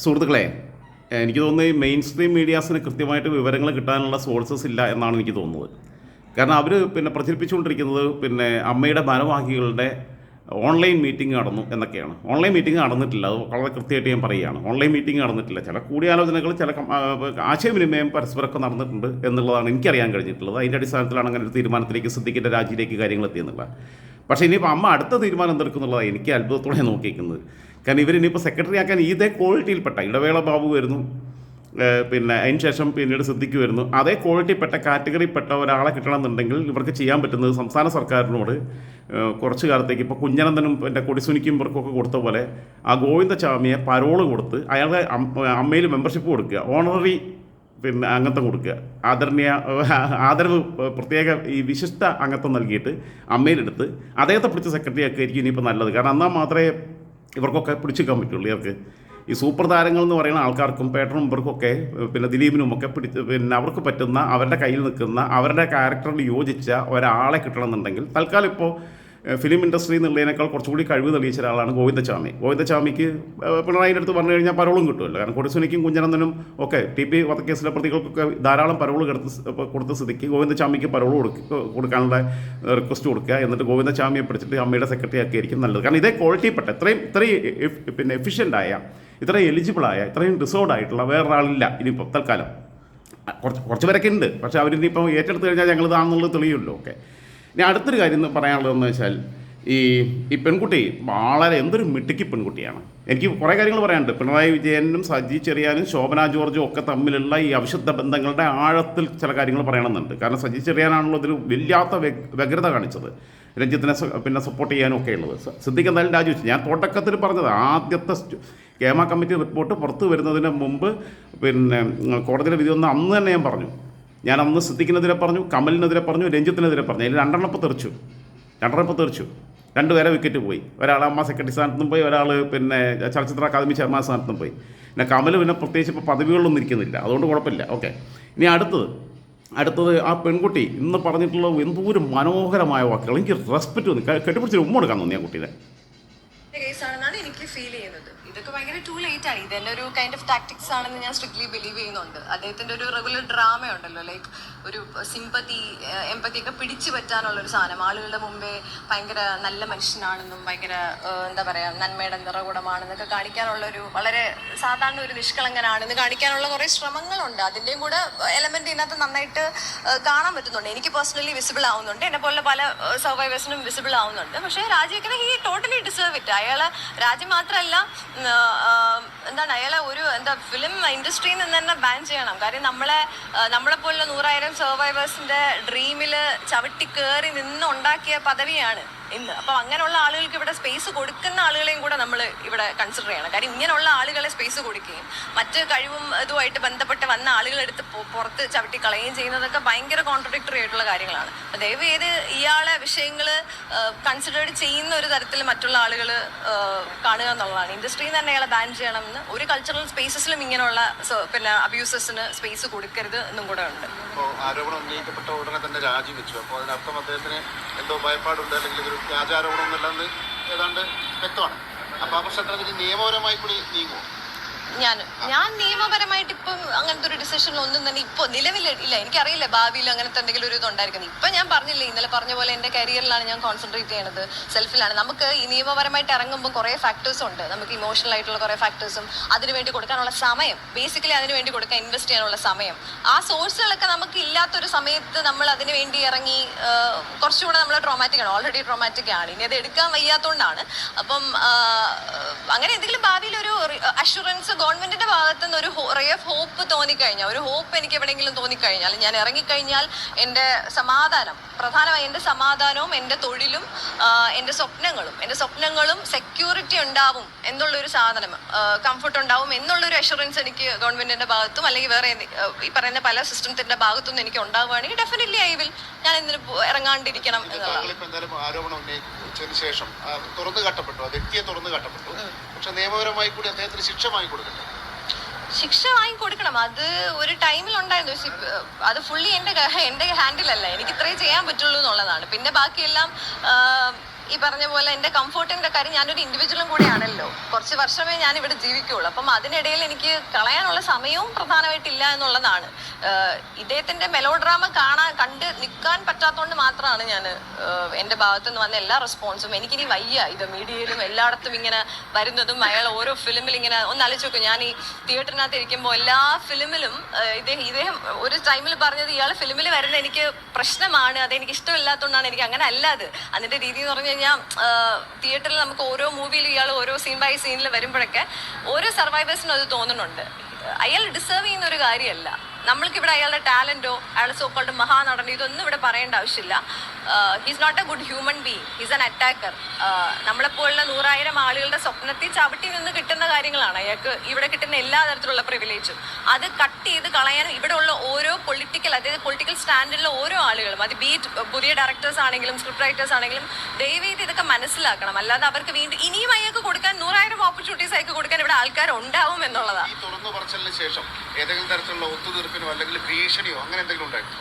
സുഹൃത്തുക്കളെ, എനിക്ക് തോന്നുന്നത് ഈ മെയിൻ സ്ട്രീം മീഡിയാസിന് കൃത്യമായിട്ട് വിവരങ്ങൾ കിട്ടാനുള്ള സോഴ്സസ് ഇല്ല എന്നാണ് എനിക്ക് തോന്നുന്നത്. കാരണം അവർ പ്രചരിപ്പിച്ചുകൊണ്ടിരിക്കുന്നത് അമ്മയുടെ ഭാരവാഹികളുടെ ഓൺലൈൻ മീറ്റിംഗ് നടന്നു എന്നൊക്കെയാണ്. ഓൺലൈൻ മീറ്റിംഗ് നടന്നിട്ടില്ല, അത് വളരെ കൃത്യമായിട്ട് ഞാൻ പറയുകയാണ്. ഓൺലൈൻ മീറ്റിംഗ് നടന്നിട്ടില്ല. ചില കൂടിയാലോചനകൾ, ചില ആശയവിനിമയം പരസ്പരമൊക്കെ നടന്നിട്ടുണ്ട് എന്നുള്ളതാണ് എനിക്കറിയാൻ കഴിഞ്ഞിട്ടുള്ളത്. അതിൻ്റെ അടിസ്ഥാനത്തിലാണ് അങ്ങനെ ഒരു തീരുമാനത്തിലേക്ക് സിദ്ദിഖിൻ്റെ രാജിയിലേക്ക് കാര്യങ്ങൾ എത്തിയെന്നുള്ളത്. പക്ഷേ ഇനിയിപ്പോൾ അമ്മ അടുത്ത തീരുമാനം എന്തെടുക്കുന്നുള്ളതാണ് എനിക്ക് അത്ഭുതത്തോടെ നോക്കിയിരിക്കുന്നത്. കാരണം ഇവരിനിപ്പോൾ സെക്രട്ടറി ആക്കാൻ ഇതേ ക്വാളിറ്റിയിൽപ്പെട്ട ഇടവേള ബാബു വരുന്നു, അതിന് ശേഷം പിന്നീട് സിദ്ദിഖ് വരുന്നു. അതേ ക്വാളിറ്റിപ്പെട്ട കാറ്റഗറിപ്പെട്ട ഒരാളെ കിട്ടണമെന്നുണ്ടെങ്കിൽ ഇവർക്ക് ചെയ്യാൻ പറ്റുന്നത് സംസ്ഥാന സർക്കാരിനോട് കുറച്ച് കാലത്തേക്ക് ഇപ്പോൾ കുഞ്ഞനന്തനും കൊടിസുനിക്കും ഇവർക്കൊക്കെ കൊടുത്ത പോലെ ആ ഗോവിന്ദചാമിയെ പരോള് കൊടുത്ത് അയാളുടെ അമ്മയിൽ മെമ്പർഷിപ്പ് കൊടുക്കുക, ഓണററി അംഗത്വം കൊടുക്കുക, ആദരവ് പ്രത്യേക ഈ വിശിഷ്ട അംഗത്വം നൽകിയിട്ട് അമ്മയിലെടുത്ത് അദ്ദേഹത്തെ പിടിച്ച് സെക്രട്ടറി ആക്കിയായിരിക്കും ഇനിയിപ്പോൾ നല്ലത്. കാരണം എന്നാൽ മാത്രമേ ഇവർക്കൊക്കെ പിടിച്ചെടുക്കാൻ പറ്റുള്ളൂ. ഇവർക്ക് ഈ സൂപ്പർ താരങ്ങൾ എന്ന് പറയുന്ന ആൾക്കാർക്കും പേട്ടനും ഇവർക്കൊക്കെ ദിലീപിനുമൊക്കെ അവർക്ക് പറ്റുന്ന, അവരുടെ കയ്യിൽ നിൽക്കുന്ന, അവരുടെ ക്യാരക്ടറിൽ യോജിച്ച ഒരാളെ കിട്ടണമെന്നുണ്ടെങ്കിൽ തൽക്കാലം ഇപ്പോൾ ഫിലിം ഇൻഡസ്ട്രി എന്നുള്ളതിനേക്കാൾ കുറച്ചുകൂടി കഴിവ് തെളിയിച്ച ഒരാളാണ് ഗോവിന്ദചാമി. ഗോവിന്ദചാമിക്ക് പിണറായിൻ്റെ അടുത്ത് പറഞ്ഞു കഴിഞ്ഞാൽ പരോളും കിട്ടുമല്ലോ. കാരണം കൊടിസുനിക്കും കുഞ്ഞനന്തനും ഒക്കെ TP വധക്കേസിലെ പ്രതികൾക്കൊക്കെ ധാരാളം പരോൾ കൊടുത്ത സ്ഥിതിക്ക് ഗോവിന്ദചാമിക്ക് പരോൾ കൊടുക്കാനുള്ള റിക്വസ്റ്റ് കൊടുക്കുക, എന്നിട്ട് ഗോവിന്ദചാമിയെ പിടിച്ചിട്ട് അമ്മയുടെ സെക്രട്ടറി ആക്കിയായിരിക്കും നല്ലത്. കാരണം ഇതേ ക്വാളിറ്റിപ്പെട്ട ഇത്രയും എഫിഷ്യൻ്റായ, ഇത്രയും എലിജിബിളായ, ഇത്രയും റിസോർഡ് ആയിട്ടുള്ള വേറൊരാളില്ല ഇനിയിപ്പോൾ തൽക്കാലം. കുറച്ച് പേരൊക്കെ ഉണ്ട്, പക്ഷേ അവരിനിപ്പോൾ ഏറ്റെടുത്ത് കഴിഞ്ഞാൽ ഞങ്ങളിതാണെന്നുള്ളത് തെളിയുമല്ലോ. ഓക്കെ, ഇനി അടുത്തൊരു കാര്യം പറയാനുള്ളതെന്ന് വെച്ചാൽ ഈ പെൺകുട്ടി വളരെ എന്തൊരു മിടുക്കി പെൺകുട്ടിയാണ്. എനിക്ക് കുറേ കാര്യങ്ങൾ പറയാനുണ്ട്. പിണറായി വിജയനും സജി ചെറിയാനും ശോഭന ജോർജും ഒക്കെ തമ്മിലുള്ള ഈ അവിശുദ്ധ ബന്ധങ്ങളുടെ ആഴത്തിൽ ചില കാര്യങ്ങൾ പറയണമെന്നുണ്ട്. കാരണം സജി ചെറിയാനാണല്ലോ ഇതിൽ വല്ലാത്ത വ്യഗ്രത കാണിച്ചത്, രഞ്ജിത്തിനെ സപ്പോർട്ട് ചെയ്യാനും ഒക്കെ ഉള്ളത്. സിദ്ദിഖ് എന്തായാലും രാജിവെച്ചു. ഞാൻ തുടക്കത്തിൽ പറഞ്ഞത് ആദ്യത്തെ കേമ കമ്മിറ്റി റിപ്പോർട്ട് പുറത്തു വരുന്നതിന് മുമ്പ് കോടതിയിലെ വിധി വന്ന അന്ന് തന്നെ ഞാൻ പറഞ്ഞു. ഞാൻ അന്ന് സിദ്ദിഖിനെതിരെ പറഞ്ഞു, കമലിനെതിരെ പറഞ്ഞു, രഞ്ജിത്തിനെതിരെ പറഞ്ഞു. അതിൽ രണ്ടെണ്ണപ്പം തെറിച്ചു. രണ്ടുപേരെ വിക്കറ്റ് പോയി. ഒരാൾ അമ്മ സെക്രട്ടറി സ്ഥാനത്തും പോയി, ഒരാൾ ചലച്ചിത്ര അക്കാദമി ചെയർമാൻ സ്ഥാനത്തും പോയി. കമൽ പ്രത്യേകിച്ച് ഇപ്പോൾ പദവികളിലൊന്നും ഇരിക്കുന്നില്ല, അതുകൊണ്ട് കുഴപ്പമില്ല. ഓക്കെ, ഇനി അടുത്തത് ആ പെൺകുട്ടി ഇന്ന് പറഞ്ഞിട്ടുള്ള എന്തോ ഒരു മനോഹരമായ വാക്കുകൾ. എനിക്ക് റെസ്പെക്റ്റ് തോന്നി, കെട്ടിപ്പിടിച്ചൊരു ഉമ്മ എടുക്കാൻ തോന്നി ആ കുട്ടീനെ. കേസാണെന്നാണ് എനിക്ക് ഫീൽ ചെയ്യുന്നത്. ഇതൊക്കെ ഭയങ്കര ടു ലേറ്റ് ആയി. ഇതെല്ലാം ഒരു കൈൻഡ് ഓഫ് ടാക്ടിക്സ് ആണെന്ന് ഞാൻ സ്ട്രിക്ട്ലി ബിലീവ് ചെയ്യുന്നുണ്ട്. അദ്ദേഹത്തിന്റെ ഒരു റെഗുലർ ഡ്രാമ ഉണ്ടല്ലോ, ലൈക്ക് ഒരു സിമ്പത്തി എമ്പത്തി ഒക്കെ പിടിച്ചു പറ്റാനുള്ള ഒരു സാധനം. ആളുകളുടെ മുമ്പേ ഭയങ്കര നല്ല മനുഷ്യനാണെന്നും ഭയങ്കര എന്താ പറയാ നന്മയുടെ നിറകുടമാണെന്നൊക്കെ കാണിക്കാനുള്ള ഒരു വളരെ സാധാരണ ഒരു നിഷ്കളങ്കനാണെന്ന് കാണിക്കാനുള്ള കുറെ ശ്രമങ്ങളുണ്ട്. അതിന്റെയും കൂടെ എലമെന്റ് ഇതിനകത്ത് നന്നായിട്ട് കാണാൻ പറ്റുന്നുണ്ട്. എനിക്ക് പേഴ്സണലി വിസിബിൾ ആവുന്നുണ്ട്, എന്നെ പോലെ പല സർവൈവേഴ്സിനും വിസിബിൾ ആവുന്നുണ്ട്. പക്ഷേ രാജിവെക്കുന്ന ഹി ടോട്ടലി ഡിസേർവ് ഇറ്റ്. അയാളെ രാജ്യം മാത്രമല്ല, അയാളെ ഒരു ഫിലിം ഇൻഡസ്ട്രിയിൽ നിന്ന് തന്നെ ബാൻ ചെയ്യണം. കാര്യം നമ്മളെപ്പോലുള്ള 100,000 സർവൈവേഴ്സിന്റെ ഡ്രീമിൽ ചവിട്ടി കയറി നിന്ന് ഉണ്ടാക്കിയ പദവിയാണ് ഇന്ന്. അപ്പോൾ അങ്ങനെയുള്ള ആളുകൾക്ക് ഇവിടെ സ്പേസ് കൊടുക്കുന്ന ആളുകളെയും കൂടെ നമ്മൾ ഇവിടെ കൺസിഡർ ചെയ്യണം. കാര്യം ഇങ്ങനെയുള്ള ആളുകളെ സ്പേസ് കൊടുക്കുകയും മറ്റ് കഴിവും ഇതുമായിട്ട് ബന്ധപ്പെട്ട് വന്ന ആളുകളെടുത്ത് പുറത്ത് ചവിട്ടി കളയുകയും ചെയ്യുന്നതൊക്കെ ഭയങ്കര കോൺട്രഡിക്ടറി ആയിട്ടുള്ള കാര്യങ്ങളാണ്. ദയവ് ചെയ്ത് ഇയാളെ വിഷയങ്ങൾ കൺസിഡേർഡ് ചെയ്യുന്ന ഒരു തരത്തിൽ മറ്റുള്ള ആളുകൾ കാണുക എന്നുള്ളതാണ്. ഇൻഡസ്ട്രിയിൽ തന്നെ അയാളെ ബാൻ ചെയ്യണമെന്ന്, ഒരു കൾച്ചറൽ സ്പേസസിലും ഇങ്ങനെയുള്ള അബ്യൂസസിന് സ്പേസ് കൊടുക്കരുത് എന്നും കൂടെ ഉണ്ട്. ആരോപണം ഉന്നയിക്കപ്പെട്ട ഉടനെ തന്നെ രാജിവെച്ചു. അപ്പോൾ അതിനർത്ഥം അദ്ദേഹത്തിന് എന്തോ ഭയപ്പാടുണ്ട്, അല്ലെങ്കിൽ ഒരു വ്യാജാരോപണം എന്നല്ലാന്ന് ഏതാണ്ട് വ്യക്തമാണ്. അപ്പോൾ ആ പ്രശ്നത്തിൽ നിയമപരമായി കൂടി നീങ്ങുമോ? ഞാൻ നിയമപരമായിട്ട് ഇപ്പം അങ്ങനത്തെ ഒരു ഡിസിഷൻ ഒന്നും തന്നെ ഇപ്പോൾ നിലവിലില്ല. എനിക്കറിയില്ല ഭാവിയിൽ അങ്ങനത്തെ എന്തെങ്കിലും ഒരു ഇതുണ്ടായിരിക്കുന്നത്. ഇപ്പം ഞാൻ പറഞ്ഞില്ലേ, ഇന്നലെ പറഞ്ഞ പോലെ എൻ്റെ കരിയറിലാണ് ഞാൻ കോൺസെൻട്രേറ്റ് ചെയ്യണത്, സെൽഫിലാണ്. നമുക്ക് ഈ നിയമപരമായിട്ട് ഇറങ്ങുമ്പോൾ കുറേ ഫാക്ടേഴ്സ് ഉണ്ട്. നമുക്ക് ഇമോഷണൽ ആയിട്ടുള്ള കുറേ ഫാക്ടേഴ്സും അതിനുവേണ്ടി കൊടുക്കാനുള്ള സമയം, ബേസിക്കലി അതിനുവേണ്ടി കൊടുക്കാൻ ഇൻവെസ്റ്റ് ചെയ്യാനുള്ള സമയം, ആ സോഴ്സുകളൊക്കെ നമുക്ക് ഇല്ലാത്തൊരു സമയത്ത് നമ്മൾ അതിന് വേണ്ടി ഇറങ്ങി കുറച്ചുകൂടെ നമ്മൾ ട്രോമാറ്റിക് ആണ്, ഓൾറെഡി ട്രോമാറ്റിക് ആണ്. ഇനി അത് എടുക്കാൻ വയ്യാത്തതുകൊണ്ടാണ്. അപ്പം അങ്ങനെ എന്തെങ്കിലും ഭാവിയിൽ ഒരു അഷുറൻസ് ഗവൺമെന്റിന്റെ ഭാഗത്തു നിന്ന് ഒരു റേ ഓഫ് ഹോപ്പ് തോന്നിക്കഴിഞ്ഞാൽ, ഒരു ഹോപ്പ് എനിക്ക് എവിടെയെങ്കിലും തോന്നിക്കഴിഞ്ഞാൽ, ഞാൻ ഇറങ്ങിക്കഴിഞ്ഞാൽ എൻ്റെ സമാധാനം, പ്രധാനമായി എൻ്റെ സമാധാനവും എൻ്റെ തൊഴിലും എൻ്റെ സ്വപ്നങ്ങളും സെക്യൂരിറ്റി ഉണ്ടാവും എന്നുള്ളൊരു സാധനം, കംഫർട്ട് ഉണ്ടാവും എന്നുള്ളൊരു അഷുറൻസ് എനിക്ക് ഗവൺമെന്റിന്റെ ഭാഗത്തും അല്ലെങ്കിൽ വേറെ ഈ പറയുന്ന പല സിസ്റ്റത്തിന്റെ ഭാഗത്തുനിന്ന് എനിക്ക് ഉണ്ടാവുകയാണെങ്കിൽ ഡെഫിനറ്റ്ലി ഞാൻ എന്തിനു ഇറങ്ങാണ്ടിരിക്കണം എന്നുള്ളതാണ്. ആരോപണം ഉന്നയിച്ചതിന് ശേഷം തുറന്നു കാട്ടപ്പെട്ടു, ആ വ്യക്തിയെ തുറന്നു കാട്ടപ്പെട്ടു. പക്ഷെ നിയമപരമായി കൂടി അദ്ദേഹത്തിന് ശിക്ഷ വാങ്ങിക്കൊടുക്കണ്ടേ? ശിക്ഷ വാങ്ങിക്കൊടുക്കണം. അത് ഒരു ടൈമിൽ ഉണ്ടായിരുന്നു. അത് ഫുള്ളി എൻ്റെ ഹാൻഡിലല്ല, എനിക്ക് ഇത്രയും ചെയ്യാൻ പറ്റുള്ളൂ എന്നുള്ളതാണ്. പിന്നെ ബാക്കിയെല്ലാം ഈ പറഞ്ഞ പോലെ എൻ്റെ കംഫർട്ടിൻ്റെ കാര്യം ഞാനൊരു ഇൻഡിവിജ്വലും കൂടിയാണല്ലോ. കുറച്ച് വർഷമേ ഞാൻ ഇവിടെ ജീവിക്കുള്ളൂ. അപ്പം അതിനിടയിൽ എനിക്ക് കളയാനുള്ള സമയവും പ്രധാനമായിട്ടില്ല എന്നുള്ളതാണ്. ഇദ്ദേഹത്തിൻ്റെ മെലോഡ്രാമ കണ്ട് നിൽക്കാൻ പറ്റാത്തതുകൊണ്ട് മാത്രമാണ് ഞാൻ എൻ്റെ ഭാഗത്തു നിന്ന് വന്ന എല്ലാ റെസ്പോൺസും എനിക്കിനി വയ്യ. ഇത് മീഡിയയിലും എല്ലായിടത്തും ഇങ്ങനെ വരുന്നതും അയാൾ ഓരോ ഫിലിമിൽ ഇങ്ങനെ ഒന്നാലോചിച്ച് നോക്കും. ഞാൻ ഈ തിയേറ്ററിനകത്ത് ഇരിക്കുമ്പോൾ എല്ലാ ഫിലിമിലും ഇദ്ദേഹം ഒരു ടൈമിൽ പറഞ്ഞത് ഇയാൾ ഫിലിമിൽ വരുന്നത് എനിക്ക് പ്രശ്നമാണ്, അതെനിക്ക് ഇഷ്ടമില്ലാത്തതുകൊണ്ടാണ്. എനിക്ക് അങ്ങനെ അല്ലാതെ അതിൻ്റെ രീതി എന്ന് പറഞ്ഞു കഴിഞ്ഞാൽ തിയേറ്ററിൽ നമുക്ക് ഓരോ മൂവിയിലും ഇയാൾ ഓരോ സീൻ ബൈ സീനിൽ വരുമ്പോഴൊക്കെ ഓരോ സർവൈവേഴ്സിനും അത് തോന്നുന്നുണ്ട്. അയാൾ ഡിസേർവ് ചെയ്യുന്ന ഒരു കാര്യമല്ല. നമ്മൾക്കിവിടെ അയാളുടെ ടാലൻറ്റോ അയാളുടെ സോക്കോൾഡ് മഹാനടനോ ഇതൊന്നും ഇവിടെ പറയേണ്ട ആവശ്യമില്ല. He's not a good human being, he's an attacker. നമ്മളെപ്പോലുള്ള 100,000 ആളുകളുടെ സ്വപ്നത്തിൽ ചവിട്ടി നിന്ന് കിട്ടുന്ന കാര്യങ്ങളാണ് അയാൾക്ക് ഇവിടെ കിട്ടുന്ന എല്ലാ തരത്തിലുള്ള പ്രിവിലേജും. അത് കട്ട് ചെയ്ത് കളയാൻ ഇവിടെ ഉള്ള ഓരോ പൊളിറ്റിക്കൽ സ്റ്റാൻഡിലുള്ള ഓരോ ആളുകളും, അത് ബീറ്റ് പുതിയ ഡയറക്ടേഴ്സ് ആണെങ്കിലും സ്ക്രിപ്റ്റ് റൈറ്റേഴ്സ് ആണെങ്കിലും ദയവേത് ഇതൊക്കെ മനസ്സിലാക്കണം. അല്ലാതെ അവർക്ക് വീണ്ടും ഇനിയും അയാൾക്ക് കൊടുക്കാൻ 100,000 ഓപ്പർച്യൂണിറ്റീസ് അയാൾക്ക് കൊടുക്കാൻ ഇവിടെ ആൾക്കാർ ഉണ്ടാവും എന്നുള്ളതാണ്. ഈ തുറന്നു പറച്ചിലിന് ശേഷം ഏതെങ്കിലും തരത്തിലുള്ള ഒത്തുതീർപ്പിനോ അല്ലെങ്കിൽ ഭീഷണിയോ അങ്ങനെ എന്തെങ്കിലും ഉണ്ടായിരുന്നു?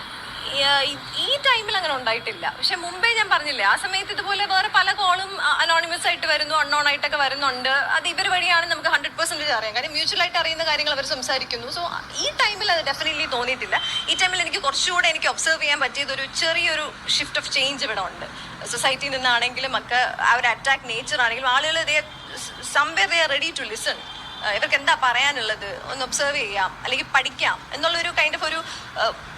ഈ ടൈമിൽ അങ്ങനെ ഉണ്ടായിട്ടില്ല. പക്ഷെ മുമ്പേ ഞാൻ പറഞ്ഞില്ലേ, ആ സമയത്ത് ഇതുപോലെ വേറെ പല കോളും അനോണിമസ് ആയിട്ട് വരുന്നു, അൺനോൺ ആയിട്ടൊക്കെ വരുന്നുണ്ട്. അത് ഇവർ വഴിയാണ് നമുക്ക് 100% അറിയാം. കാര്യം മ്യൂച്വലായിട്ട് അറിയുന്ന കാര്യങ്ങൾ അവർ സംസാരിക്കുന്നു. സോ ഈ ടൈമിൽ അത് ഡെഫിനറ്റ്ലി തോന്നിയിട്ടില്ല. ഈ ടൈമിൽ എനിക്ക് കുറച്ചുകൂടെ എനിക്ക് ഒബ്സർവ് ചെയ്യാൻ പറ്റിയത് ഒരു ചെറിയൊരു ഷിഫ്റ്റ് ഓഫ് ചേഞ്ച് ഇവിടെ ഉണ്ട്. സൊസൈറ്റിയിൽ നിന്നാണെങ്കിലും ഒക്കെ ആ ഒരു അറ്റാക്ക് നേച്ചർ ആണെങ്കിലും ആളുകൾ somewhere they are ready to listen. ഇവർക്ക് എന്താ പറയാനുള്ളത് ഒന്ന് ഒബ്സർവ് ചെയ്യാം, അല്ലെങ്കിൽ പഠിക്കാം എന്നുള്ളൊരു കൈൻഡ് ഓഫ് ഒരു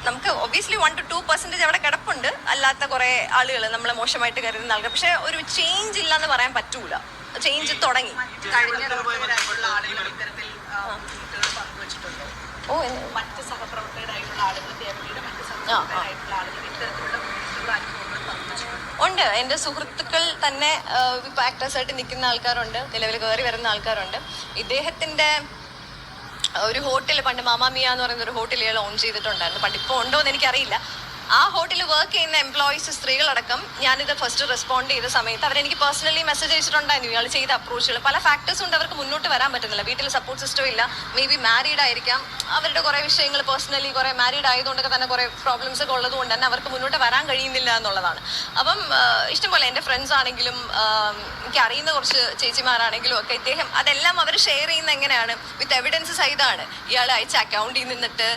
നമുക്ക് ഒബ്വിയസ്ലി 1 to 2% അവിടെ കിടപ്പുണ്ട്. അല്ലാത്ത കുറേ ആളുകൾ നമ്മളെ മോശമായിട്ട് കരുതുന്ന ആളുകൾ. പക്ഷെ ഒരു ചേഞ്ച് ഇല്ല എന്ന് പറയാൻ പറ്റൂല. ചേഞ്ച് തുടങ്ങി. മറ്റ് സഹപ്രവർത്തകരായിട്ടുള്ള ആളുകൾ ഉണ്ട്. എൻ്റെ സുഹൃത്തുക്കൾ തന്നെ ഇപ്പോൾ ആക്ടേഴ്സായിട്ട് നിൽക്കുന്ന ആൾക്കാരുണ്ട്, നിലവിൽ കയറി വരുന്ന ആൾക്കാരുണ്ട്. ഇദ്ദേഹത്തിൻ്റെ ഒരു ഹോട്ടൽ പണ്ട് മാമാമിയ എന്ന് പറയുന്ന ഒരു ഹോട്ടൽ ഇയാൾ ഓൺ ചെയ്തിട്ടുണ്ടായിരുന്നു. പണ്ട് ഇപ്പോൾ ഉണ്ടോ എന്ന് എനിക്കറിയില്ല. ആ ഹോട്ടലിൽ വർക്ക് ചെയ്യുന്ന എംപ്ലോയീസ് സ്ത്രീകളടക്കം ഞാനിത് ഫസ്റ്റ് റെസ്പോണ്ട് ചെയ്ത സമയത്ത് അവരെനിക്ക് പേഴ്സണലി മെസ്സേജ് അയച്ചിട്ടുണ്ടായിരുന്നു. ഇയാൾ ചെയ്ത അപ്രോച്ചുകൾ പല ഫാക്ടേഴ്സ് കൊണ്ട് അവർക്ക് മുന്നോട്ട് വരാൻ പറ്റുന്നില്ല. വീട്ടിൽ സപ്പോർട്ട് സിസ്റ്റം ഇല്ല, മേ ബി മാരീഡ് ആയിരിക്കാം. അവരുടെ കുറേ വിഷയങ്ങൾ പേഴ്സണലി കുറേ മാരീഡ് ആയതുകൊണ്ടൊക്കെ തന്നെ കുറേ പ്രോബ്ലംസ് ഒക്കെ ഉള്ളത് കൊണ്ട് തന്നെ അവർക്ക് മുന്നോട്ട് വരാൻ കഴിയുന്നില്ല എന്നുള്ളതാണ്. അപ്പം ഇഷ്ടംപോലെ എൻ്റെ ഫ്രണ്ട്സ് ആണെങ്കിലും എനിക്ക് അറിയുന്ന കുറച്ച് ചേച്ചിമാരാണെങ്കിലും ഒക്കെ ഇദ്ദേഹം അതെല്ലാം അവർ ഷെയർ ചെയ്യുന്ന എങ്ങനെയാണ്, വിത്ത് എവിഡൻസസ് ഇതാണ്. ഇയാൾ അയച്ച അക്കൗണ്ടിൽ നിന്നിട്ട്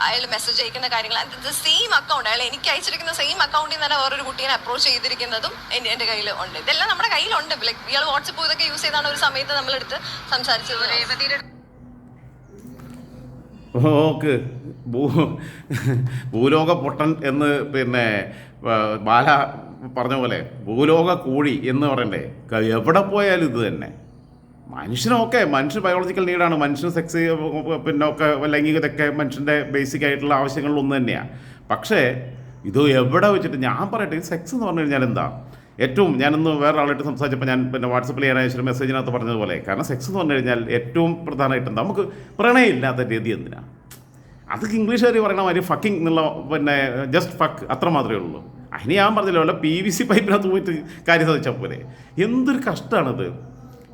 അയാൾ മെസ്സേജ് അയക്കുന്ന കാര്യങ്ങൾ സെയിം അക്കൗണ്ട്, അയാൾ എനിക്ക് അയച്ചിരിക്കുന്ന സെയിം അക്കൗണ്ടിൽ നിന്ന് തന്നെ വേറൊരു കുട്ടീനെ അപ്രോച്ച് ചെയ്തിരിക്കുന്നതും എൻ്റെ കയ്യിൽ ഉണ്ട്. ഇതെല്ലാം നമ്മുടെ കയ്യിലുണ്ട്. ലൈക്ക് ഇയാൾ വാട്സപ്പ് ഇതൊക്കെ യൂസ് ചെയ്താണ് ഒരു സമയത്ത് നമ്മളെടുത്ത് സംസാരിച്ചത്. രേവതിയുടെ ഓക്ക് ഭൂലോക പൊട്ടൻ എന്ന് പിന്നെ ബാല പറഞ്ഞ പോലെ ഭൂലോക കോഴി എന്ന് പറയണ്ടേ. എവിടെ പോയാലും ഇത് തന്നെ. മനുഷ്യനൊക്കെ മനുഷ്യൻ ബയോളജിക്കൽ നീഡാണ്. മനുഷ്യന് സെക്സ് പിന്നെ ഒക്കെ ലൈംഗികതയൊക്കെ മനുഷ്യൻ്റെ ബേസിക് ആയിട്ടുള്ള ആവശ്യങ്ങളിലൊന്നും തന്നെയാണ്. പക്ഷേ ഇത് എവിടെ വെച്ചിട്ട് ഞാൻ പറയട്ടെ, സെക്സ് എന്ന് പറഞ്ഞു കഴിഞ്ഞാൽ എന്താ ഏറ്റവും, ഞാനൊന്ന് വേറെ ആളായിട്ട് സംസാരിച്ചപ്പോൾ ഞാൻ പിന്നെ വാട്സപ്പിൽ ഞാൻ അയച്ചൊരു മെസ്സേജിനകത്ത് പറഞ്ഞതുപോലെ, കാരണം സെക്സ് എന്ന് പറഞ്ഞു കഴിഞ്ഞാൽ ഏറ്റവും പ്രധാനമായിട്ട് എന്താ, നമുക്ക് പ്രണയമില്ലാത്ത രീതി എന്തിനാ? അത് ഇംഗ്ലീഷുകാർ പറയണ മാതിരി ഫക്കിങ് എന്നുള്ള പിന്നെ ജസ്റ്റ് ഫക്ക് അത്ര മാത്രമേ ഉള്ളൂ. അതിന് ഞാൻ പറഞ്ഞല്ലോ അല്ല PVC പൈപ്പിനകത്ത് പോയിട്ട് കാര്യം സാധിച്ചാൽ പോലെ. എന്തൊരു കഷ്ടമാണിത്.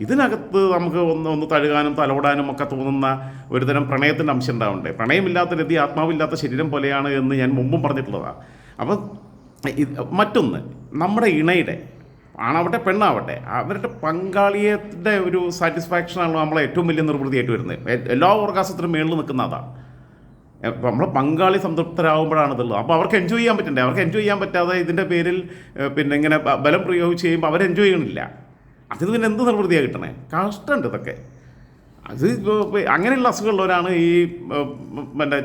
ഇതിനകത്ത് നമുക്ക് ഒന്ന് തഴുകാനും തലോടാനും ഒക്കെ തോന്നുന്ന ഒരുതരം പ്രണയത്തിൻ്റെ അംശം ഉണ്ടാവണ്ടേ. പ്രണയമില്ലാത്ത രതി ആത്മാവില്ലാത്ത ശരീരം പോലെയാണ് എന്ന് ഞാൻ മുമ്പും പറഞ്ഞിട്ടുള്ളതാണ്. അപ്പം മറ്റൊന്ന്, നമ്മുടെ ഇണയുടെ ആണാവട്ടെ പെണ്ണാവട്ടെ അവരുടെ പങ്കാളിയുടെ ഒരു സാറ്റിസ്ഫാക്ഷനാണല്ലോ നമ്മളെ ഏറ്റവും വലിയ നിർവൃത്തിയായിട്ട് വരുന്നത്. എല്ലാ ഓർഗാസത്തിനും മേളിൽ നിൽക്കുന്ന അതാണ്. നമ്മളെ പങ്കാളി സംതൃപ്തരാകുമ്പോഴാണിതുള്ളത്. അപ്പോൾ അവർക്ക് എൻജോയ് ചെയ്യാൻ പറ്റണ്ടേ. അവർക്ക് എൻജോയ് ചെയ്യാൻ പറ്റാതെ ഇതിൻ്റെ പേരിൽ പിന്നെ ഇങ്ങനെ ബലം പ്രയോഗിച്ച് ചെയ്യുമ്പോൾ അവർ എൻജോയ് ചെയ്യണില്ല. അതിന് പിന്നെ എന്ത് നിർവൃത്തിയാണ് കിട്ടണേ? കഷ്ടമുണ്ട് ഇതൊക്കെ. അത് അങ്ങനെയുള്ള അസുഖമുള്ളവരാണ് ഈ പിന്നെ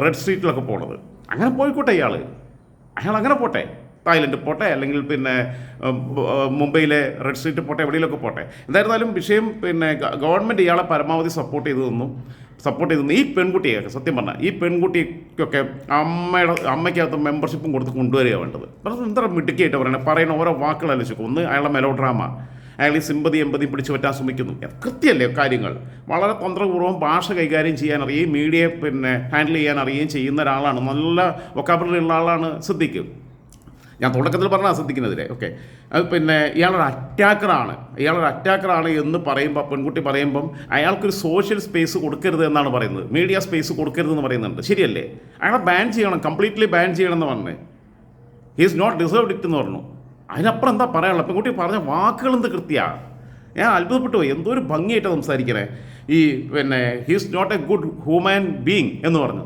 റെഡ് സ്ട്രീറ്റിലൊക്കെ പോണത്. അങ്ങനെ പോയിക്കോട്ടെ അയാൾ അങ്ങനെ പോട്ടെ, തായ്ലൻഡ് പോട്ടെ, അല്ലെങ്കിൽ പിന്നെ മുംബൈയിലെ റെഡ് സ്ട്രീറ്റ് പോട്ടെ, എവിടെയെങ്കിലുമൊക്കെ പോട്ടെ. എന്തായിരുന്നാലും വിഷയം പിന്നെ ഗവൺമെൻറ് ഇയാളെ പരമാവധി സപ്പോർട്ട് ചെയ്തു. ഈ പെൺകുട്ടിയൊക്കെ സത്യം പറഞ്ഞാൽ ഈ പെൺകുട്ടിക്കൊക്കെ അമ്മയ്ക്കകത്ത് മെമ്പർഷിപ്പും കൊടുത്ത് കൊണ്ടുവരിക വേണ്ടത്. എന്താ മിടുക്കിയായിട്ട് പറയുന്ന ഓരോ വാക്കുകളല്ല ചുക്കും. ഒന്ന് അയാളുടെ മെലോഡ്രാമ, അയാൾ ഈ സിമ്പതി എമ്പതി പിടിച്ചു പറ്റാൻ ശ്രമിക്കുന്നു. കൃത്യമല്ലേ കാര്യങ്ങൾ? വളരെ തന്ത്രപൂർവ്വം ഭാഷ കൈകാര്യം ചെയ്യാൻ അറിയുകയും മീഡിയയെ പിന്നെ ഹാൻഡിൽ ചെയ്യാൻ അറിയുകയും ചെയ്യുന്ന ഒരാളാണ്. നല്ല വൊക്കാബുലറി ഉള്ള ആളാണ് സിദ്ദിഖ്. ഞാൻ തുടക്കത്തിൽ പറഞ്ഞാൽ സിദ്ദിഖിനെതിരെ ഓക്കെ. അത് പിന്നെ ഇയാളൊരു അറ്റാക്കറാണ് എന്ന് പറയുമ്പോൾ, പെൺകുട്ടി പറയുമ്പം അയാൾക്കൊരു സോഷ്യൽ സ്പേസ് കൊടുക്കരുത് എന്നാണ് പറയുന്നത്. മീഡിയ സ്പേസ് കൊടുക്കരുതെന്ന് പറയുന്നുണ്ട്. ശരിയല്ലേ? അയാളെ ബാൻ ചെയ്യണം, കംപ്ലീറ്റ്ലി ബാൻ ചെയ്യണം എന്ന് പറഞ്ഞ് he is not deserved it എന്ന് പറഞ്ഞു. അതിനപ്പുറം എന്താ പറയാനുള്ളത്? പെൺകുട്ടി പറഞ്ഞ വാക്കുകൾ എന്ത് കൃത്യമാണ്. ഞാൻ അത്ഭുതപ്പെട്ടു പോയി. എന്തോ ഒരു ഭംഗിയായിട്ടാണ് സംസാരിക്കണേ. ഈ പിന്നെ he's not a good human being എന്ന് പറഞ്ഞു.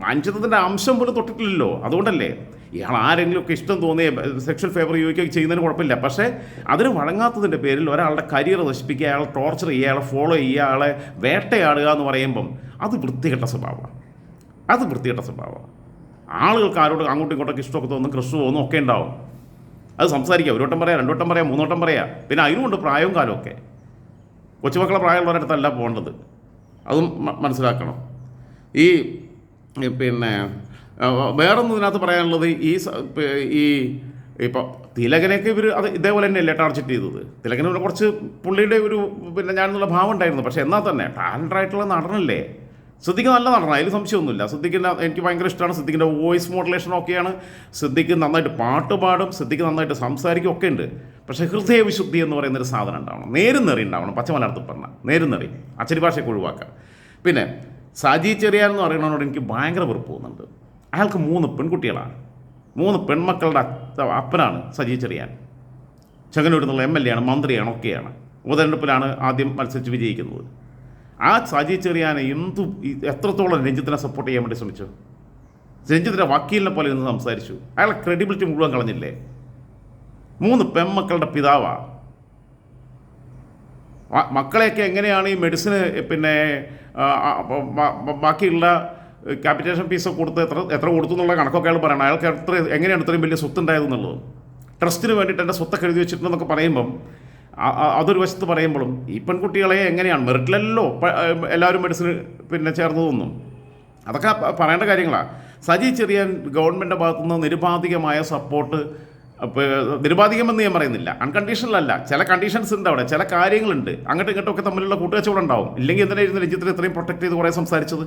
മനുഷ്യത്വത്തിൻ്റെ അംശം പോലും തൊട്ടിട്ടില്ലല്ലോ. അതുകൊണ്ടല്ലേ ഇയാൾ ആരെങ്കിലുമൊക്കെ ഇഷ്ടം തോന്നിയ സെക്ഷൽ ഫേവർ യൂക്കൊക്കെ ചെയ്യുന്നതിന് കുഴപ്പമില്ല. പക്ഷേ അതിന് വഴങ്ങാത്തതിൻ്റെ പേരിൽ ഒരാളുടെ കരിയർ നശിപ്പിക്കുക, അയാളെ ടോർച്ചർ ചെയ്യുക, അയാളെ ഫോളോ ചെയ്യുക, അയാളെ വേട്ടയാടുക എന്ന് പറയുമ്പം അത് വൃത്തികെട്ട സ്വഭാവമാണ്. അത് വൃത്തികെട്ട സ്വഭാവമാണ്. ആളുകൾക്ക് ആരോട് അങ്ങോട്ടും ഇങ്ങോട്ടൊക്കെ ഇഷ്ടമൊക്കെ തോന്നും, ക്രിസ്റ്റു തോന്നും, ഒക്കെ ഉണ്ടാവും. അത് സംസാരിക്കുക, ഒരു വട്ടം പറയാം, 2 വട്ടം പറയാം, 3 വട്ടം പറയാം. പിന്നെ അതിനുമുണ്ട് പ്രായവും കാലമൊക്കെ. കൊച്ചുമക്കളെ പ്രായമുള്ളവരുടെ അടുത്തല്ല പോകേണ്ടത്. അതും മനസ്സിലാക്കണം. ഈ പിന്നെ വേറൊന്നും ഇതിനകത്ത് പറയാനുള്ളത്, ഈ ഇപ്പോൾ തിലകനെയൊക്കെ ഇവർ അത് ഇതേപോലെ തന്നെയല്ലേ ടാർഗറ്റ് ചെയ്തത്. തിലകന് കുറച്ച് പുള്ളിയുടെ ഒരു പിന്നെ ഞാനെന്നുള്ള ഭാവം ഉണ്ടായിരുന്നു. പക്ഷേ എന്നാൽ തന്നെ ടാലൻ്റായിട്ടുള്ള നടനല്ലേ. സിദ്ദിഖ് നല്ല നടനാണ്, അതിൽ സംശയമൊന്നുമില്ല. സിദ്ദിഖിൻ്റെ എനിക്ക് ഭയങ്കര ഇഷ്ടമാണ്. സിദ്ദിഖിൻ്റെ വോയിസ് മോഡുലേഷനൊക്കെയാണ്. സിദ്ദിഖ് നന്നായിട്ട് പാട്ട് പാടും, സിദ്ദിഖ് നന്നായിട്ട് സംസാരിക്കും, ഒക്കെ ഉണ്ട്. പക്ഷേ ഹൃദയവിശുദ്ധി എന്ന് പറയുന്നൊരു സാധനം ഉണ്ടാവണം. നേരും നെറി ഉണ്ടാവണം. പച്ചമലയാളത്തിൽ പറഞ്ഞാൽ നേരും നെറി, അച്ചടി ഭാഷയൊക്കെ ഒഴിവാക്കാം. പിന്നെ സജി ചെറിയാൻ എന്ന് പറയുന്നതിനോട് എനിക്ക് ഭയങ്കര വെറുപ്പ് തോന്നുന്നുണ്ട്. അയാൾക്ക് 3 പെൺകുട്ടികളാണ്, 3 പെൺമക്കളുടെ അപ്പനാണ് സജി ചെറിയാൻ. ചെങ്ങന്നൂരിൽ നിന്നുള്ള MLA ആണ്, മന്ത്രിയാണ്, ഒക്കെയാണ്. ഉപതെരഞ്ഞെടുപ്പിലാണ് ആദ്യം മത്സരിച്ച് വിജയിക്കുന്നത്. ആ സജി ചെറിയാനെ എത്രത്തോളം രഞ്ജിത്തിനെ സപ്പോർട്ട് ചെയ്യാൻ വേണ്ടി ശ്രമിച്ചു. രഞ്ജിത്തിൻ്റെ വക്കീലിനെ പോലെ നിന്ന് സംസാരിച്ചു. അയാളെ ക്രെഡിബിലിറ്റി മുഴുവൻ കളഞ്ഞില്ലേ. 3 പെൺമക്കളുടെ പിതാവാണ്. മക്കളെയൊക്കെ എങ്ങനെയാണ് ഈ മെഡിസിന് പിന്നെ ബാക്കിയുള്ള ക്യാപിറ്റേഷൻ ഫീസൊക്കെ കൊടുത്ത് എത്ര കൊടുത്തു എന്നുള്ള കണക്കൊക്കെ അയാൾ പറയണം. അയാൾക്ക് എങ്ങനെയാണ് ഇത്രയും വലിയ സ്വത്തുണ്ടായതെന്നുള്ളത്. ട്രസ്റ്റിന് വേണ്ടിയിട്ട് എൻ്റെ സ്വത്തൊക്കെ എഴുതി വെച്ചിട്ടുണ്ടെന്നൊക്കെ പറയുമ്പം അതൊരു വശത്ത് പറയുമ്പോഴും ഈ പെൺകുട്ടികളെ എങ്ങനെയാണ് മെറിറ്റിലല്ലോ എല്ലാവരും മെഡിസിന് പിന്നെ ചേർന്നതൊന്നും. അതൊക്കെ പറയേണ്ട കാര്യങ്ങളാണ്. സജി ചെറിയാൻ ഗവൺമെൻറ്റിൻ്റെ ഭാഗത്തുനിന്ന് നിരുപാധികമായ സപ്പോർട്ട്, നിരുപാധികമെന്ന് ഞാൻ പറയുന്നില്ല, അൺകണ്ടീഷണലല്ല, ചില കണ്ടീഷൻസ് ഉണ്ട് അവിടെ, ചില കാര്യങ്ങളുണ്ട്. അങ്ങോട്ടും ഇങ്ങോട്ടൊക്കെ തമ്മിലുള്ള കൂട്ടുകച്ചവടം ഉണ്ടാവും. ഇല്ലെങ്കിൽ എന്തിനായിരുന്നു രഞ്ജിത്തിനെ ഇത്രയും പ്രൊട്ടക്ട് ചെയ്ത് കുറേ സംസാരിച്ചത്?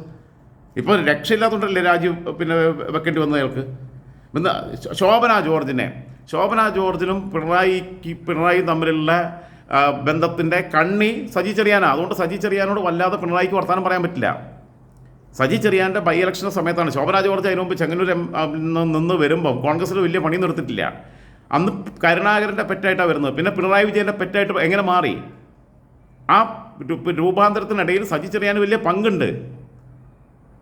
ഇപ്പോൾ രക്ഷയില്ലാത്തതുകൊണ്ടല്ലേ രാജീവ് പിന്നെ വെക്കേണ്ടി വന്നത് അയാൾക്ക്. പിന്നെ ശോഭന ജോർജിനും പിണറായിയും തമ്മിലുള്ള ബന്ധത്തിൻ്റെ കണ്ണി സജി ചെറിയാനാണ്. അതുകൊണ്ട് സജി ചെറിയാനോട് വല്ലാതെ പിണറായിക്ക് വർത്താനം പറയാൻ പറ്റില്ല. സജി ചെറിയാൻ്റെ ബൈ ഇലക്ഷൻ സമയത്താണ് ശോഭന ജോർജ് അതിന് മുമ്പ് ചെങ്ങന്നൂർ നിന്ന് വരുമ്പം കോൺഗ്രസ്സിൽ വലിയ പണി നിർത്തിയിട്ടില്ല. അന്ന് കരുണാകരൻ്റെ പെറ്റായിട്ടാണ് വരുന്നത്. പിന്നെ പിണറായി വിജയൻ്റെ പെറ്റായിട്ട് എങ്ങനെ മാറി? ആ രൂപാന്തരത്തിനിടയിൽ സജി ചെറിയാന് വലിയ പങ്കുണ്ട്.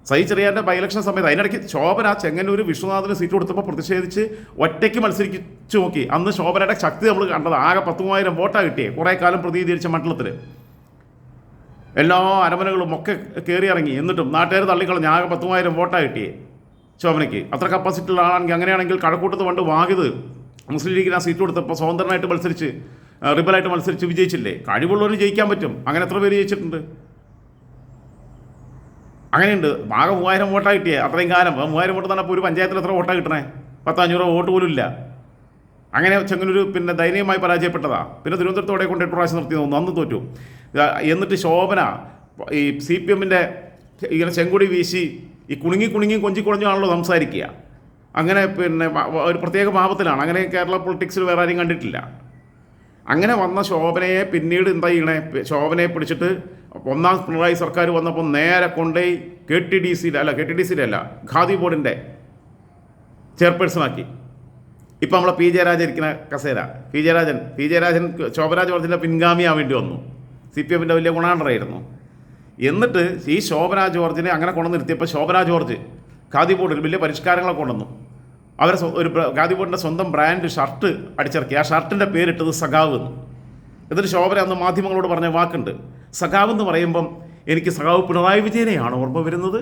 സജി ചെറിയാൻ്റെ ബൈ ഇലക്ഷൻ സമയത്ത് അതിനിടയ്ക്ക് ശോഭന ചെങ്ങന്നൂർ വിശ്വനാഥിന് സീറ്റ് കൊടുത്തപ്പോൾ പ്രതിഷേധിച്ച് ഒറ്റയ്ക്ക് മത്സരിച്ചു നോക്കി. അന്ന് ശോഭനയുടെ ശക്തി നമ്മൾ കണ്ടത്. ആകെ 10,000 വോട്ടാണ് കിട്ടിയേ. കുറേ കാലം പ്രതിനിധീകരിച്ച മണ്ഡലത്തിൽ എല്ലാ അരമനകളും ഒക്കെ കയറി ഇറങ്ങി. എന്നിട്ടും നാട്ടുകാർ തള്ളിക്കളഞ്ഞ് ആകെ 10,000 വോട്ടാണ് കിട്ടിയേ ശോഭനയ്ക്ക്. അത്ര കപ്പാസിറ്റി ഉള്ള ആളാണെങ്കിൽ അങ്ങനെയാണെങ്കിൽ കഴക്കൂട്ടത്ത് പണ്ട് വാഹിദ് മുസ്ലിം ലീഗിന് ആ സീറ്റ് കൊടുത്തപ്പോൾ സ്വതന്ത്രനായിട്ട് മത്സരിച്ച് റിബലായിട്ട് മത്സരിച്ച് വിജയിച്ചില്ലേ. കഴിവുള്ളവന് ജയിക്കാൻ പറ്റും. അങ്ങനെ എത്ര പേര് ജയിച്ചിട്ടുണ്ട്? അങ്ങനെയുണ്ട്. ആകെ 3,000 വോട്ടാണ് കിട്ടിയേ അത്രയും കാലം. 3,000 വോട്ട് തന്നെ ഇപ്പോൾ ഒരു പഞ്ചായത്തിൽ എത്ര വോട്ടാണ് കിട്ടണേ? 10-500 വോട്ട് പോലും ഇല്ല. അങ്ങനെ ചെങ്ങന്നൂർ പിന്നെ ദയനീയമായി പരാജയപ്പെട്ടതാണ്. പിന്നെ തിരുവനന്തപുരത്തോടെ കൊണ്ട് 8 പ്രാവശ്യം നിർത്തി തോന്നുന്നു, അന്ന് തോറ്റു. എന്നിട്ട് ശോഭന ഈ CPM-ൻ്റെ ഇങ്ങനെ ചെങ്കുടി വീശി ഈ കുണുങ്ങി കൊഞ്ചിക്കുളഞ്ഞാണല്ലോ സംസാരിക്കുക. അങ്ങനെ പിന്നെ ഒരു പ്രത്യേക ഭാവത്തിലാണ്. അങ്ങനെ കേരള പൊളിറ്റിക്സിൽ വേറെ ആരും കണ്ടിട്ടില്ല. അങ്ങനെ വന്ന ശോഭനയെ പിന്നീട് എന്താ ചെയ്യണേ? ശോഭനയെ പിടിച്ചിട്ട് 1ാം പിണറായി സർക്കാർ വന്നപ്പോൾ നേരെ കൊണ്ടുപോയി KTDC-യിലല്ല ഖാദി ബോർഡിൻ്റെ ചെയർപേഴ്സണാക്കി. ഇപ്പം നമ്മളെ പി ജയരാജൻ ഇരിക്കുന്ന കസേര, പി ജയരാജൻ ശോഭന ജോർജിൻ്റെ പിൻഗാമിയാൻ വേണ്ടി വന്നു. CPM-ൻ്റെ വലിയ ഗുണാണ്ടറായിരുന്നു. എന്നിട്ട് ഈ ശോഭന ജോർജിനെ അങ്ങനെ കൊണ്ടു നിർത്തിയപ്പോൾ ശോഭന ജോർജ് ഖാദി ബോർഡിൽ വലിയ പരിഷ്കാരങ്ങളൊക്കെ കൊണ്ടുവന്നു. അവരെ ഒരു ഖാദി ബോർഡിൻ്റെ സ്വന്തം ബ്രാൻഡ് ഷർട്ട് അടിച്ചിറക്കി. ആ ഷർട്ടിൻ്റെ പേരിട്ടത് സഖാവ് എന്ന്. എന്നിട്ട് ശോഭന അന്ന് മാധ്യമങ്ങളോട് പറഞ്ഞ വാക്കുണ്ട്, സഖാവ് എന്ന് പറയുമ്പം എനിക്ക് സഖാവ് പിണറായി വിജയനെയാണ് ഓർമ്മ വരുന്നത്.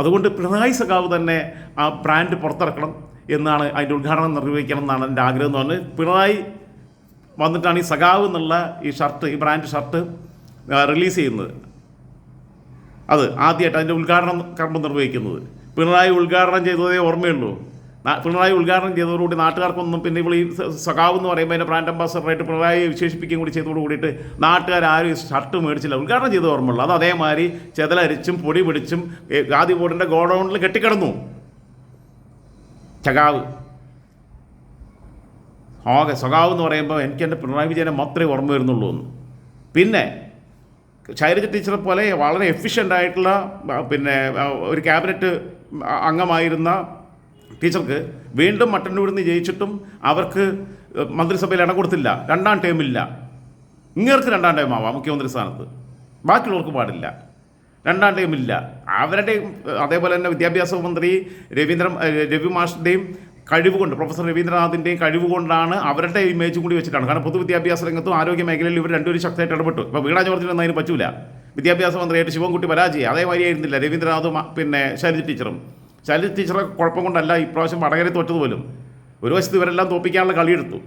അതുകൊണ്ട് പിണറായി സഖാവ് തന്നെ ആ ബ്രാൻഡ് പുറത്തിറക്കണം എന്നാണ്, അതിൻ്റെ ഉദ്ഘാടനം നിർവഹിക്കണം എന്നാണ് എൻ്റെ ആഗ്രഹം എന്ന് പറഞ്ഞ് പിണറായി വന്നിട്ടാണ് ഈ സഖാവ് എന്നുള്ള ഈ ബ്രാൻഡ് ഷർട്ട് റിലീസ് ചെയ്യുന്നത്. അത് ആദ്യമായിട്ട് അതിൻ്റെ ഉദ്ഘാടനം കർമ്മം നിർവഹിക്കുന്നത് പിണറായി ഉദ്ഘാടനം ചെയ്തതേ ഓർമ്മയുള്ളൂ. പിണറായി ഉദ്ഘാടനം ചെയ്തതോടുകൂടി നാട്ടുകാർക്കൊന്നും പിന്നെ ഇപ്പോൾ ഈ സഖാവ് എന്ന് പറയുമ്പോൾ അതിൻ്റെ ബ്രാൻഡ് അംബാസഡറായിട്ട് പിണറായി വിശേഷിപ്പിക്കുകയും കൂടി ചെയ്തതോട് കൂടിയിട്ട് നാട്ടുകാരും ഷർട്ട് മേടിച്ചില്ല. ഉദ്ഘാടനം ചെയ്ത് ഓർമ്മയുള്ളൂ. അത് അതേമാതിരി ചെതലരിച്ചും പൊടി പിടിച്ചും ഖാദി ബോർഡിൻ്റെ ഗോഡൗണിൽ കെട്ടിക്കിടന്നു സഖാവ്. സഖാവ് എന്ന് പറയുമ്പോൾ എനിക്ക് എൻ്റെ പിണറായി വിജയനെ മാത്രമേ ഓർമ്മ വരുന്നുള്ളൂ എന്ന്. പിന്നെ ശൈലജ ടീച്ചറെ പോലെ വളരെ എഫിഷ്യൻ്റായിട്ടുള്ള പിന്നെ ഒരു ക്യാബിനറ്റ് അംഗമായിരുന്ന ടീച്ചർക്ക് വീണ്ടും മട്ടന്നൂരിൽ നിന്ന് ജയിച്ചിട്ടും അവർക്ക് മന്ത്രിസഭയിൽ ഇടം കൊടുത്തില്ല, 2ാം ടേമില്ല. ഇങ്ങേർക്ക് 2ാം ടൈം ആവാം മുഖ്യമന്ത്രി സ്ഥാനത്ത്, ബാക്കിയുള്ളവർക്ക് പാടില്ല. 2ാം ടൈമില്ല. അവരുടെയും അതേപോലെ തന്നെ വിദ്യാഭ്യാസ മന്ത്രി രവി മാഷിൻ്റെയും കഴിവ് കൊണ്ട്, പ്രൊഫസർ രവീന്ദ്രനാഥിൻ്റെയും കഴിവ് കൊണ്ടാണ് അവരുടെ ഇമേജ് കൂടി വെച്ചിട്ടാണ്. കാരണം പൊതുവിദ്യാഭ്യാസ രംഗത്തും ആരോഗ്യ മേഖലയിൽ ഇവർ രണ്ടുപേരും ശക്തമായിട്ട് ഇടപെട്ടു. ഇപ്പോൾ വീണ ജോർജിനൊന്നും അതിന് പറ്റൂല. വിദ്യാഭ്യാസ മന്ത്രിയായിട്ട് ശിവൻകുട്ടി പരാജയം അതേമാതിരി ആയിരുന്നില്ല രവീന്ദ്രനാഥും പിന്നെ ശൈലജ ടീച്ചറും. ശൈലജ ടീച്ചറെ കുഴപ്പം കൊണ്ടല്ല ഇപ്രാവശ്യം വടകര തോറ്റതുപോലും. ഒരു വശത്ത് ഇവരെല്ലാം തോൽപ്പിക്കാനുള്ള കളിയെടുത്തു.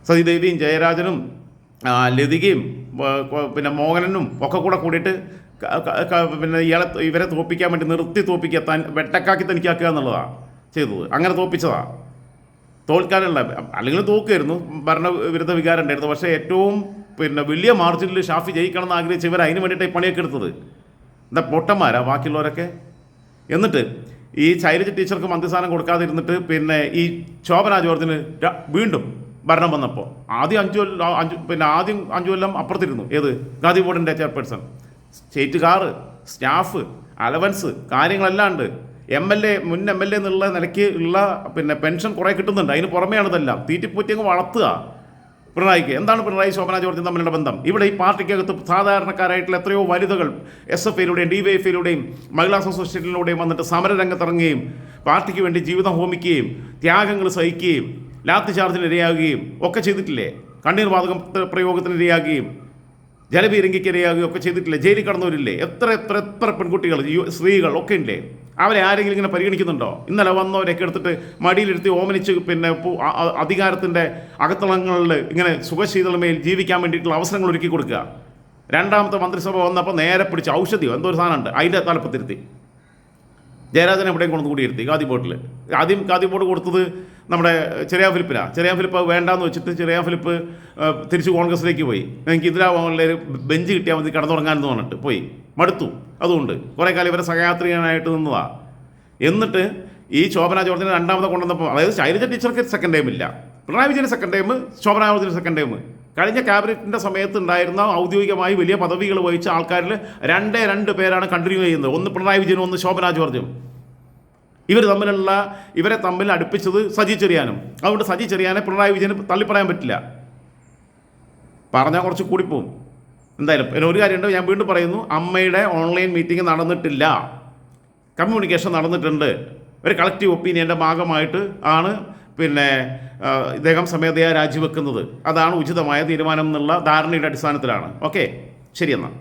സതിദേവിയും ജയരാജനും ലതികയും പിന്നെ മോഹനനും ഒക്കെ കൂടെ കൂടിയിട്ട് പിന്നെ ഇവരെ തോൽപ്പിക്കാൻ വേണ്ടി നിർത്തി തോൽപ്പിക്കാൻ വെട്ടക്കാക്കി തനിക്കാക്കുക എന്നുള്ളതാണ് ചെയ്തത്. അങ്ങനെ തോൽപ്പിച്ചതാണ്. തോൽക്കാനുള്ള അല്ലെങ്കിൽ തോക്കുമായിരുന്നു, ഭരണവിരുദ്ധ വികാരം ഉണ്ടായിരുന്നു. പക്ഷേ ഏറ്റവും പിന്നെ വലിയ മാർജിനിൽ ഷാഫി ജയിക്കണം എന്ന് ആഗ്രഹിച്ച് ഇവർ അതിന് വേണ്ടിയിട്ട് പണിയൊക്കെ എടുത്തത്. എന്താ പൊട്ടന്മാരാ ബാക്കിയുള്ളവരൊക്കെ. എന്നിട്ട് ഈ ശൈലജ ടീച്ചർക്ക് മന്ത്രിസ്ഥാനം കൊടുക്കാതിരുന്നിട്ട് പിന്നെ ഈ ശോഭന ജോർജിന് വീണ്ടും ഭരണം വന്നപ്പോൾ ആദ്യം 5 കൊല്ലം അപ്പുറത്തിരുന്നു. ഏത് ഗാന്ധി ബോർഡിൻ്റെ chairperson, state car, staff, allowance, കാര്യങ്ങളെല്ലാം ഉണ്ട്. മുൻ എം എൽ എ എന്നുള്ള നിലയ്ക്ക് ഉള്ള പിന്നെ പെൻഷൻ കുറേ കിട്ടുന്നുണ്ട്. അതിന് പുറമെയാണ് ഇതെല്ലാം. തീറ്റിപ്പൂറ്റിയങ്ങ് വളർത്തുക പിണറായിക്ക്. എന്താണ് പിണറായി ശോഭന ജോർജും തമ്മിലുള്ള ബന്ധം? ഇവിടെ ഈ പാർട്ടിക്കകത്ത് സാധാരണക്കാരായിട്ടുള്ള എത്രയോ വനിതകൾ SFIയിലൂടെയും DYFIയിലൂടെയും മഹിളാ അസോസിയേഷനിലൂടെയും വന്നിട്ട് സമരരംഗത്തിറങ്ങുകയും പാർട്ടിക്ക് വേണ്ടി ജീവിതം ഹോമിക്കുകയും ത്യാഗങ്ങൾ സഹിക്കുകയും ലാത്തി ചാർജിന് ഇരയാകുകയും ഒക്കെ ചെയ്തിട്ടില്ലേ? കണ്ണീർ വാതകം പ്രയോഗത്തിന് ഇരയാകുകയും ജലപീരങ്കിക്ക് ഇരയാകുകയും ഒക്കെ ചെയ്തിട്ടില്ലേ? ജയിലിൽ കടന്നവരില്ലേ? എത്ര പെൺകുട്ടികൾ, സ്ത്രീകൾ ഒക്കെ ഇല്ലേ? അവരെ ആരെങ്കിലും ഇങ്ങനെ പരിഗണിക്കുന്നുണ്ടോ? ഇന്നലെ വന്നവരൊക്കെ എടുത്തിട്ട് മടിയിലിരുത്തി ഓമനിച്ച് പിന്നെ അധികാരത്തിൻ്റെ അകത്തളങ്ങളിൽ ഇങ്ങനെ സുഖശീതളമേൽ ജീവിക്കാൻ വേണ്ടിയിട്ടുള്ള അവസരങ്ങൾ ഒരുക്കി കൊടുക്കുക. 2ാമത്തെ മന്ത്രിസഭ വന്നപ്പോൾ നേരെ പിടിച്ച് ഔഷധിയോ എന്തോ ഒരു സാധനമുണ്ട്, അതിൻ്റെ തലപ്പത്തിരുത്തി ജയരാജനെ എവിടെയും കൊണ്ടു കൂടിയിരുത്തി ഗാന്ധി ബോർഡിൽ. ആദ്യം ഗാന്ധി ബോർഡ് കൊടുത്തത് നമ്മുടെ ചെറിയ ഫിലിപ്പിനാണ്. ചെറിയ ഫിലിപ്പ് വേണ്ടാന്ന് വെച്ചിട്ട് ചെറിയ ഫിലിപ്പ് തിരിച്ച് കോൺഗ്രസിലേക്ക് പോയി. എനിക്ക് ഇതിലാവുള്ളൊരു ബെഞ്ച് കിട്ടിയാൽ മതി കിടന്നുറങ്ങാനെന്ന് പറഞ്ഞിട്ട് പോയി, മടുത്തു. അതുകൊണ്ട് കുറേ കാലം ഇവരെ സഹയാത്രികനായിട്ട് നിന്നതാണ്. എന്നിട്ട് ഈ ശോഭന ജോർജിനെ 2ാമത്തെ കൊണ്ടുവന്നപ്പോൾ, അതായത് ശൈലജ ടീച്ചർക്ക് 2nd ടൈം ഇല്ല, പിണറായി വിജയന് 2nd ടൈം, ശോഭന ജോർജിന് 2nd ടൈം. കഴിഞ്ഞ ക്യാബിനറ്റിൻ്റെ സമയത്ത് ഉണ്ടായിരുന്ന ഔദ്യോഗികമായി വലിയ പദവികൾ വഹിച്ച ആൾക്കാരിൽ 2 പേരാണ് കണ്ടിന്യൂ ചെയ്യുന്നത്. ഒന്ന് പിണറായി വിജയനും ഒന്ന് ശോഭന ജോർജും. ഇവരെ തമ്മിൽ അടുപ്പിച്ചത് സജി ചെറിയാനും. അതുകൊണ്ട് സജി ചെറിയാനെ പിണറായി വിജയന് തള്ളിപ്പറയാൻ പറ്റില്ല. പറഞ്ഞാൽ കുറച്ച് കൂടിപ്പോവും. എന്തായാലും പിന്നെ ഒരു കാര്യമുണ്ട്, ഞാൻ വീണ്ടും പറയുന്നു, അമ്മയുടെ ഓൺലൈൻ മീറ്റിംഗ് നടന്നിട്ടില്ല, കമ്മ്യൂണിക്കേഷൻ നടന്നിട്ടുണ്ട്. ഒരു കളക്റ്റീവ് ഒപ്പീനിയൻ്റെ ഭാഗമായിട്ട് ആണ് പിന്നെ ഇദ്ദേഹം സ്വമേധയാ രാജിവെക്കുന്നത്. അതാണ് ഉചിതമായ തീരുമാനം എന്നുള്ള ധാരണയുടെ അടിസ്ഥാനത്തിലാണ്. ഓക്കെ, ശരിയെന്നാൽ.